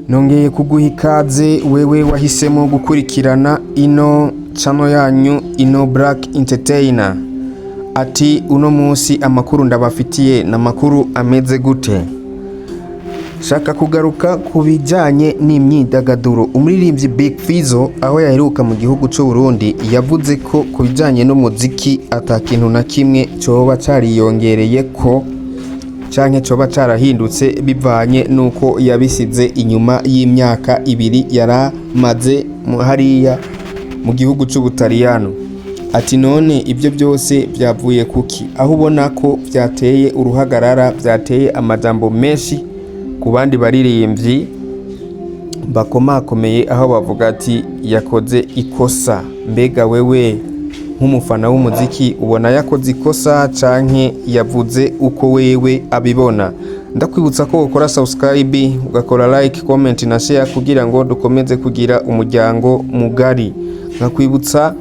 Nongeye kuguha ikaze wewe wahisemo gukurikirana ino channel yanyu ino Black Entertainer. Ati uno munsi amakuru ndabafitiye na makuru ameze gute? Shaka kugaruka kubijanye n'imyidagaduro. Umuririmbyi Big Fizzo aho yaheruka mu gihugu cy'u Burundi yavuze ko kubijanye n'umuziki atakintu na kimwe coba cariyongereye ko canke coba carahindutse bivanye nuko yabisize inyuma y'imyaka 2 yaramaze hariya mu gihugu cy'Ubutaliyano. Ati none ibyo byose byavuye kuki? Aho ubona ko byateye uruhagarara, byateye amajambo menshi ku bandi baririmbyi bakomakomeye, aho bavuga ati yakoze ikosa. Mbega wewe nk'umufana w'umuziki ubona yakoze ikosa canke yavuze uko wewe abibona? Ndakwibutsa ko ukora subscribe, ugakora like, comment na share kugira ngo dukomeze kugira umuryango mugari. Nkakwibutsa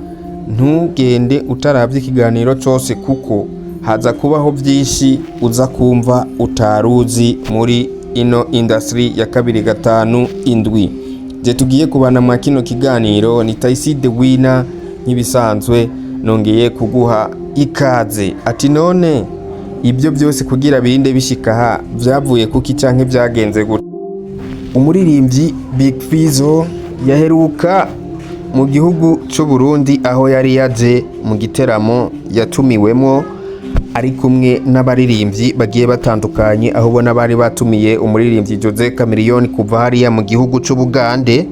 ntugende utaravye ikiganiro cyose kuko haza kubaho byinshi uza kumva utaruzi muri ino industry ya 257. Je tugiye kubana mu kino kiganiro ni Taisi the winner nkibisanzwe, nongeye kuguha ikaze. Ati none ibyo byose kugira birinde bishika ha byavuye kuki canke byagenze gute? Umuririmbyi Big Fizzo yaheruka mu gihugu cy'u Burundi aho yari yaje mu giteramo yatumiwemo ari kumwe n'abaririmbyi bagiye batandukanye, aho ubona bari batumiye umuririmbyi Jose Chameleone kuva hariya mu gihugu cy'Ubugande,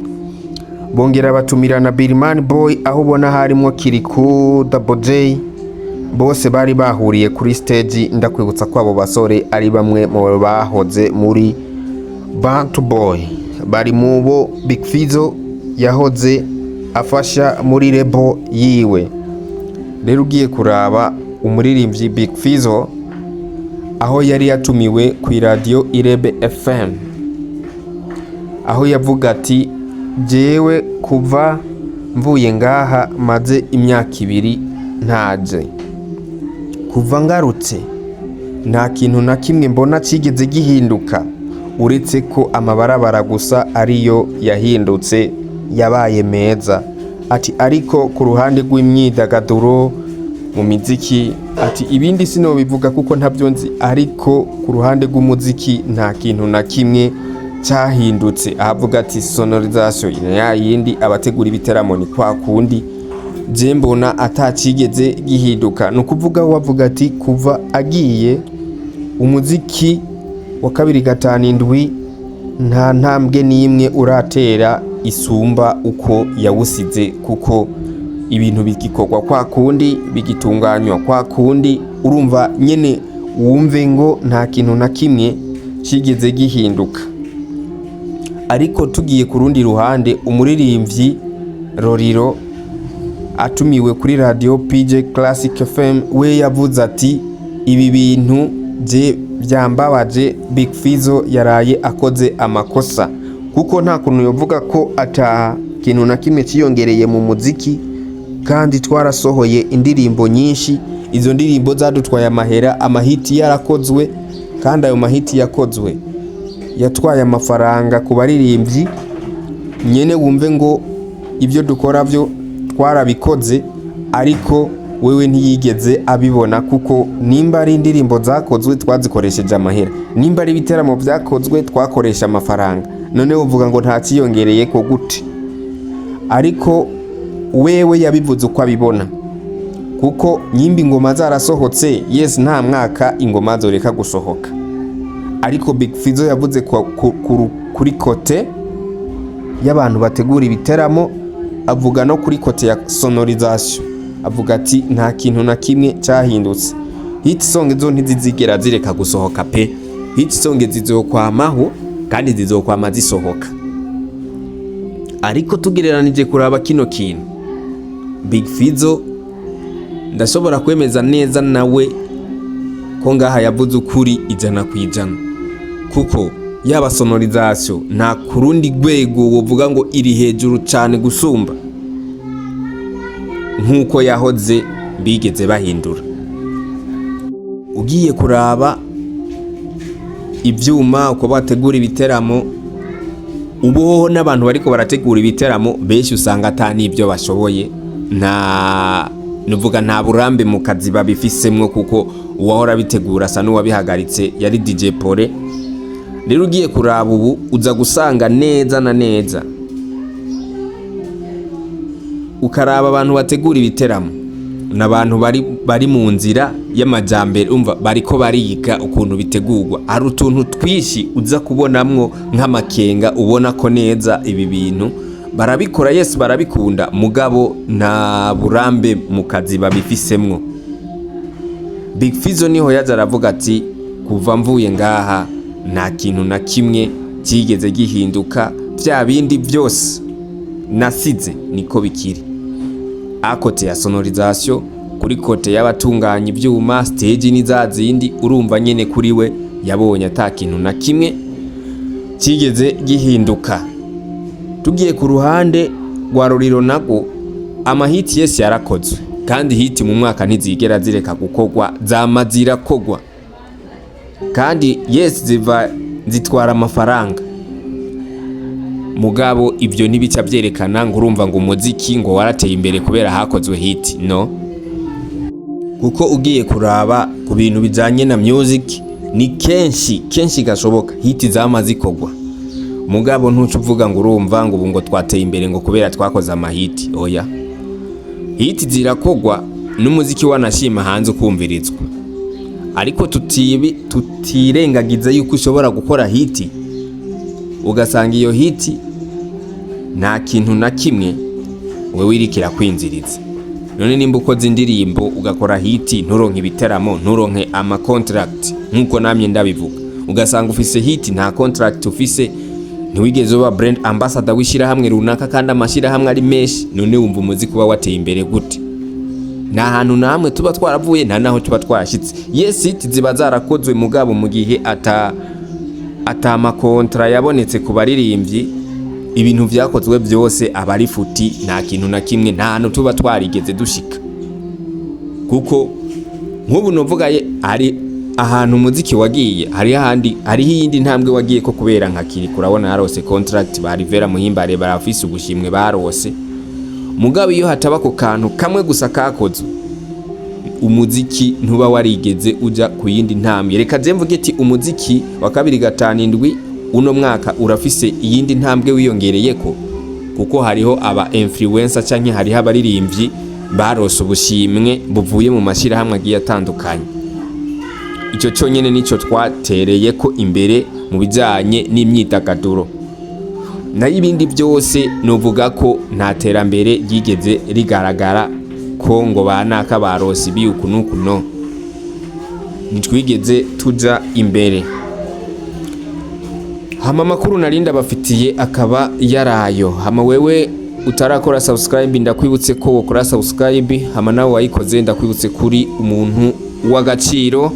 bongera batumira na Birman Boy, aho ubona harimo Kiriku, Double J, bose bari bahuriye kuri stage. Ndakwibutsa ko abo basore ari bamwe mu bahoze muri Bantu Boy, bari mu bo Big Fizzo yahoze afasha muri rebo yiwe. Rero ugiye kuraba umuririmbyi Big Fizzo aho yari yatumiwe ku radio Irebe FM, aho yavuga ati jewe kuva mvuye ngaha maze imyaka 2 ntaje, kuva ngarutse nta kintu na kimwe mbona cigeze gihinduka uretse ko amabarabara gusa ariyo yahindutse yabaye meza. Ati ariko ku ruhande rw'imyidagaduro mu miziki, ati ibindi sino bivuga kuko ntabyo nzi, ariko ku ruhande rw'umuziki nta kintu na kimwe cyahindutse. Avuga ati sonorisation ya yindi, abategura ibiteramo ni kwa kundi, je mbona atacigeze gihinduka. No kuvuga wavuga ati kuva agiye umuziki wa 257 nta ntambwe n'imwe uratera isumba uko yawusize, kuko ibintu bigikorwa kwa kundi, bigitunganywa kwa kundi. Urumva nyene wumve ngo nta kintu na kimwe cigeze gihinduka. Ariko tugiye ku rundi ruhande, umuririmbyi Roriro atumiwe kuri radio PJ Classic FM, we yavuze ati ibi bintu je byambabaje, Big Fizzo yaraye akoze amakosa, kuko nta kuntu yovuga ko ata kintu na kimwe ciyongereye mu muziki kandi twarasohoye indirimbo nyinshi. Izo ndirimbo zadutwaye amahera, amahiti yarakozwe, kandi ayo mahiti yakozwe yatwaye amafaranga ku baririmbyi. Nyene wumve ngo ibyo dukora byo twarabikoze, ariko wewe ntiyigeze abibona, kuko nimba ari indirimbo zakozwe twazikoresheje amahera, nimba ari ibiteramo byakozwe twakoresha amafaranga, none uvuga ngo nta ciyongereye ko gute? Ariko wewe yabivuze uko abibona, kuko nyimbi ingoma zarasohotse, yes nta mwaka ingoma zoreka gusohoka. Ariko Big Fizzo yavuze kuri kote y'abantu bategura ibiteramo, avuga no kuri kote ya sonorisation, avuga ati nta kintu na kimwe cyahindutse. Hit song zo ntizigera zireka gusohoka pe, hit song zizokwamaho kandi zizokwama zisohoka. Ariko tugereranije kuraba kino kintu, Big Fizzo ndashobora kwemeza neza nawe ko ngaha yavuze ukuri 100%, kuko yaba sonorisation nta kurundi rwego wovuga ngo iri hejuru cyane gusumba nkuko yahoze bigeze bahindura. Ugiye kuraba ibyuma uko bategura ibiteramo ubu n'abantu bariko barategura ibiteramo benshi usanga atani ibyo bashoboye, nta burambe mu kazi babifisemwo, kuko uwahora bitegura asa n'uwabihagaritse yari DJ Pole. Rero ugiye kuraba ubu uza gusanga neza na neza, ukaraba abantu bategura ibiteramo n'abantu bari mu nzira y'amajambere, umva bariko bariga ukuntu bitegurwa. Hari utuntu twishi uza kubonamwo nk'amakenga, ubona ko neza ibi bintu barabikora, yes barabikunda, mugabo nta burambe mu kazi babifisemwo. Big Fizzo niho yaza aravuga ati kuva mvuye ngaha nta kintu na kimwe kigeze gihinduka, vya bindi byose nasize niko bikiri. Akote ya sonorisation, kuri kote y'abatunganya ibyuma, stage n'izazindi, urumva nyene kuri we yabonye ata kintu na kimwe kigeze gihinduka. Tugiye ku ruhande rwa Roriro nago, amahiti yese yarakozwe, kandi hiti mu mwaka ntizigera zireka gukorwa, zamazira kogwa, kandi yes zitwara amafaranga. Mugabo ibyo ntibica byerekana ngo urumva ngo umuziki ngo warateye imbere kubera hakozwe hiti, no. Kuko ugiye kuraba ku bintu bijanye na music, ni kenshi gashoboka hiti zamaze kogwa. Mugabo ntucu uvuga ngo urumva ngo ubu ngo twateye imbere ngo kubera twakoze amahiti, oya. Hiti zirakogwa n'umuziki wanashima hanze ukumvirizwa, ariko tutirengagiza yuko ushobora gukora hiti ugasanga iyo hiti nta kintu na kimwe wewe wirikira kwinziriza. None nimba ukoze indirimbo ugakora hiti, nturonke ibiteramo, nturonke ama contract nkuko namye ndabivuga, ugasanga ufise hiti nta contract ufise, ntiwigeze uba brand ambassador wishira hamwe runaka kandi amashira hamwe ari meshi, none wumva umuziki kuba wateye imbere gute? Nta hantu namwe tuba twaravuye, nta naho tuba twashitse. Yes hiti ziba zarakozwe, mugabo mu gihe ata makontra yabonetse ku baririmbyi, ibintu vyakozwe byose abari futi, nta kintu na kimwe, nta hantu tuba twarigeze dushika. Kuko nk'ubu novugaye ari ahantu umuziki wagiye, hari iyindi ntambwe wagiye ko kubera nka kiri kurabona yarose contract ba Rivera Muhimbare barafise ugushimwe barose. Mugabo iyo hataba ko kantu kamwe gusa kakozwe, umuziki ntuba warigeze uja ku yindi ntambwe. Reka zemvuge ati umuziki wa 257 uno mwaka urafise iyindi ntambwe wiyongereyeko, kuko hariho aba influencer canke hariho abaririmbyi barose ubushimwe buvuye mu mashira hamwe agiye atandukanye. Ico cyonyene nico twatereye ko imbere mu bijanye n'imyidagaduro. Nayo ibindi byose novuga ko nta terambere ryigeze rigaragara ko ngo banaka barosi biyukunuku, no. Nitwigeze tuja imbere. Hama makuru narinda bafitiye akaba yarayo. Hama wewe utarakora subscribe ndakwibutse ko wokora subscribe, hama nawe wayikoze ndakwibutse kuri umuntu w'agaciro.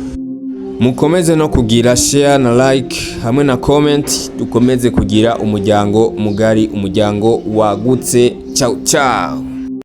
Mukomeze no kugira share na like hamwe na comment, dukomeze kugira umuryango mugari, umuryango wagutse. Ciao ciao.